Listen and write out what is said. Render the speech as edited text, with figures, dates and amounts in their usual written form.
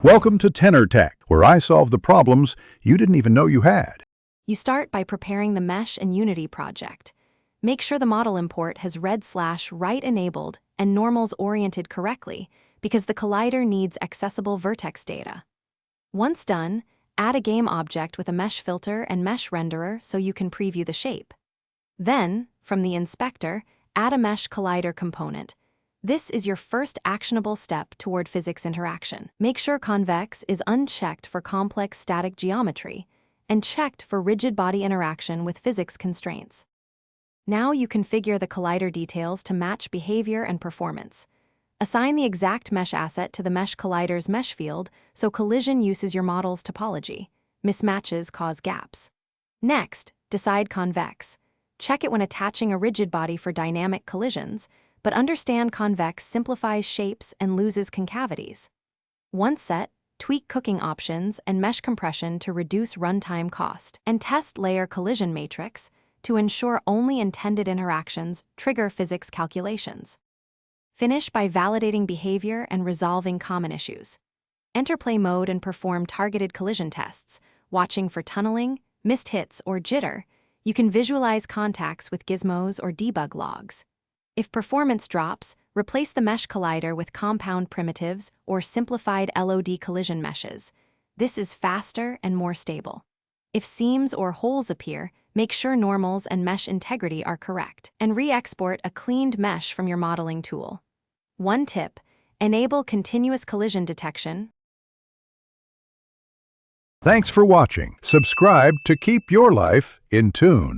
Welcome to Tenor Tech, where I solve the problems you didn't even know you had. You start by preparing the Mesh and Unity project. Make sure the model import has red/write enabled and normals oriented correctly because the collider needs accessible vertex data. Once done, add a game object with a mesh filter and mesh renderer so you can preview the shape. Then, from the inspector, add a mesh collider component. This is your first actionable step toward physics interaction. Make sure convex is unchecked for complex static geometry and checked for rigid body interaction with physics constraints. Now you configure the collider details to match behavior and performance. Assign the exact mesh asset to the mesh collider's mesh field so collision uses your model's topology. Mismatches cause gaps. Next, decide convex. Check it when attaching a rigid body for dynamic collisions, but understand convex simplifies shapes and loses concavities. Once set, tweak cooking options and mesh compression to reduce runtime cost, and test layer collision matrix to ensure only intended interactions trigger physics calculations. Finish by validating behavior and resolving common issues. Enter play mode and perform targeted collision tests, watching for tunneling, missed hits, or jitter. You can visualize contacts with gizmos or debug logs. If performance drops, replace the mesh collider with compound primitives or simplified LOD collision meshes. This is faster and more stable. If seams or holes appear, make sure normals and mesh integrity are correct, and re-export a cleaned mesh from your modeling tool. One tip: enable continuous collision detection. Thanks for watching. Subscribe to keep your life in tune.